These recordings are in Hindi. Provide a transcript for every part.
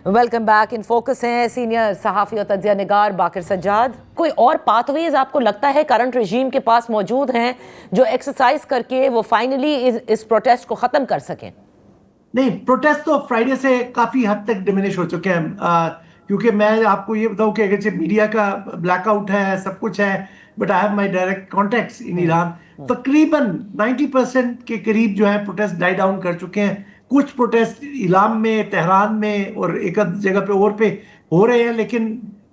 Welcome back. इन फोकस हैं सीनियर सहाफ़ी और तज्ज़िया निगार बाकिर सज्जाद। कोई और पाथवेज आपको लगता है करंट रजीम के पास मौजूद हैं जो एक्सरसाइज करके वो फाइनली इस प्रोटेस्ट को ख़त्म कर सकें? नहीं, प्रोटेस्ट तो फ्राइडे से काफी हद तक डिमिनिश हो चुके हैं। क्योंकि मैं आपको ये बताऊं कि अगर मीडिया का ब्लैकआउट है, सब कुछ है, but I have my direct contacts in Iran. तकरीबन 90% के करीब जो है प्रोटेस्ट डाई डाउन कर चुके हैं। कुछ प्रोटेस्ट इलाम में, तेहरान में और एक आध जगह पे और पे हो रहे हैं, लेकिन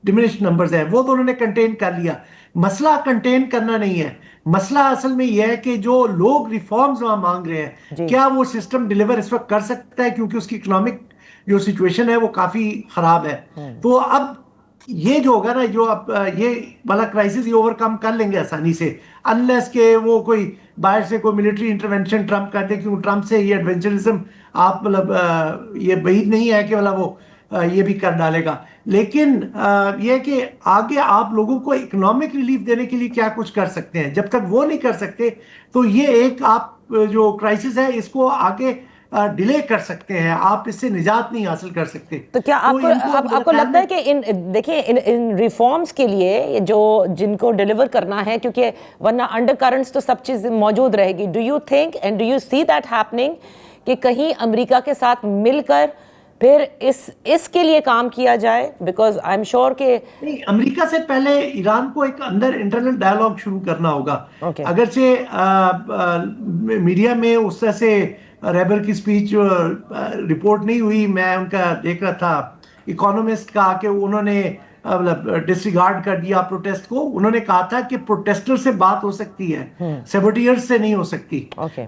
डिमिनिश नंबर्स हैं। वो तो उन्होंने कंटेन कर लिया। मसला कंटेन करना नहीं है, मसला असल में यह है कि जो लोग रिफॉर्म्स वहां मांग रहे हैं, क्या वो सिस्टम डिलीवर इस वक्त कर सकता है, क्योंकि उसकी इकोनॉमिक जो सिचुएशन है वो काफी खराब है। तो अब ये जो होगा ना, जो अब ये वाला क्राइसिस ये ओवरकम कर लेंगे आसानी से, अनलेस के वो कोई बाहर से कोई मिलिट्री इंटरवेंशन ट्रंप कर दे। क्योंकि ट्रंप से ये एडवेंचरिज्म आप मतलब ये बईद नहीं है कि मतलब वो ये भी कर डालेगा। लेकिन ये कि आगे आप लोगों को इकोनॉमिक रिलीफ देने के लिए क्या कुछ कर सकते हैं। जब तक वो नहीं कर सकते तो ये एक आप जो क्राइसिस है इसको आगे डिले कर सकते हैं, आप इससे निजात नहीं हासिल कर सकते। तो क्या आपको लगता है कि इन रिफॉर्म्स के लिए जो जिनको डिलीवर करना है, क्योंकि वरना अंडर करंट्स तो सब चीज़ मौजूद रहेगी, do you think and do you see that happening कि कहीं अमेरिका के साथ मिलकर फिर इसके लिए काम किया जाए? बिकॉज आई एम श्योर कि नहीं, अमेरिका से पहले ईरान को एक अंदर इंटरनल डायलॉग शुरू करना होगा। अगरचे मीडिया में उस तरह से रेबर की स्पीच रिपोर्ट नहीं हुई, मैं उनका देख रहा था इकोनॉमिस्ट का कि उन्होंने मतलब डिसरिगार्ड कर दिया प्रोटेस्ट को। उन्होंने कहा था कि प्रोटेस्टर से बात हो सकती है, सेबोटियर्स से नहीं हो सकती।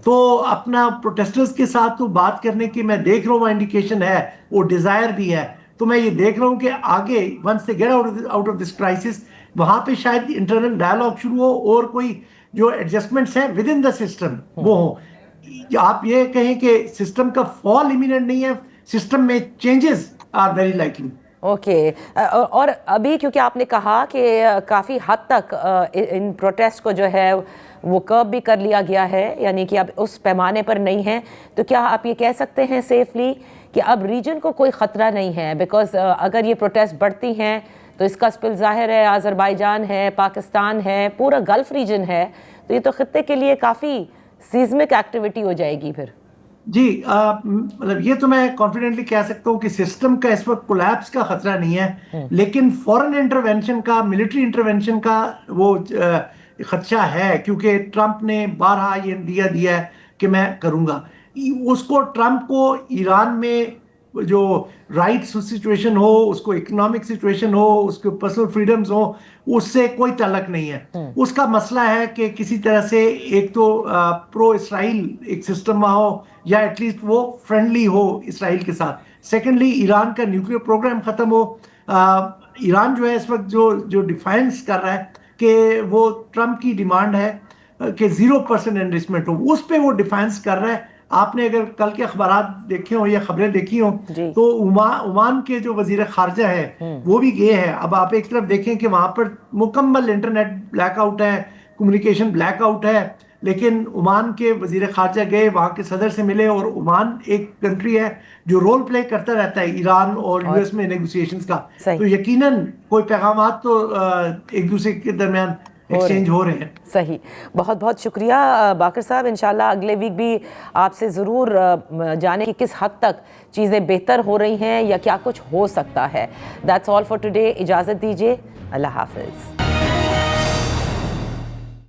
तो अपना प्रोटेस्टर्स के साथ तो बात करने की मैं देख रहा हूँ इंडिकेशन है, वो डिजायर भी है। तो मैं ये देख रहा हूँ कि आगे once they get out of this crisis, वहां पे शायद इंटरनल डायलॉग शुरू हो और कोई जो एडजस्टमेंट्स हैं विद इन द सिस्टम वो हो। आप ये कहें कि सिस्टम का फॉल इमिनेंट नहीं है, सिस्टम में चेंजेस आर वेरी लाइकली। और अभी क्योंकि आपने कहा कि काफ़ी हद तक इन प्रोटेस्ट को जो है वो कर्ब भी कर लिया गया है, यानी कि अब उस पैमाने पर नहीं है, तो क्या आप ये कह सकते हैं सेफली कि अब रीजन को कोई ख़तरा नहीं है? बिकॉज अगर ये प्रोटेस्ट बढ़ती हैं तो इसका स्पिल ज़ाहिर है, आज़रबाईजान है, पाकिस्तान है, पूरा गल्फ़ रीजन है, तो ये तो ख़ित्ते के लिए काफ़ी सीज़मिक एक्टिविटी हो जाएगी फिर। जी, मतलब ये तो मैं कॉन्फिडेंटली कह सकता हूँ कि सिस्टम का इस वक्त कोलैप्स का खतरा नहीं है, लेकिन फॉरेन इंटरवेंशन का, मिलिट्री इंटरवेंशन का वो खदशा है। क्योंकि ट्रंप ने बारहा ये दिया है कि मैं करूंगा। उसको, ट्रंप को ईरान में जो राइट्स सिचुएशन हो, उसको इकोनॉमिक सिचुएशन हो, उसके पर्सनल फ्रीडम्स हो, उससे कोई ताल्लुक नहीं है। उसका मसला है कि किसी तरह से एक तो प्रो इसराइल एक सिस्टम वहां हो, या एटलीस्ट वो फ्रेंडली हो इसराइल के साथ। सेकेंडली, ईरान का न्यूक्लियर प्रोग्राम खत्म हो। ईरान जो है इस वक्त जो डिफाइंस कर रहा है कि वो ट्रंप की डिमांड है कि 0% एनरिचमेंट हो, उस पर वो डिफाइंस कर रहा है। आपने अगर कल के अखबारात देखे हो या खबरें देखी हो तो ओमान के जो वजीर खारजा है वो भी गए हैं। अब आप एक तरफ देखें कि वहां पर मुकम्मल इंटरनेट ब्लैकआउट है, कम्युनिकेशन ब्लैकआउट है, लेकिन ओमान के वजीर खारजा गए, वहां के सदर से मिले। और ओमान एक कंट्री है जो रोल प्ले करता रहता है ईरान और यूएस में नेगोशिएशंस का, तो यकीनन कोई पैगामात तो एक दूसरे के दरमियान एक्सचेंज हो रहे हैं। सही, बहुत बहुत शुक्रिया बाकर साहब। इंशाल्लाह अगले वीक भी आपसे ज़रूर जाने कि किस हद तक चीज़ें बेहतर हो रही हैं या क्या कुछ हो सकता है। That's all for today. इजाज़त दीजिए, अल्लाह हाफ़िज़।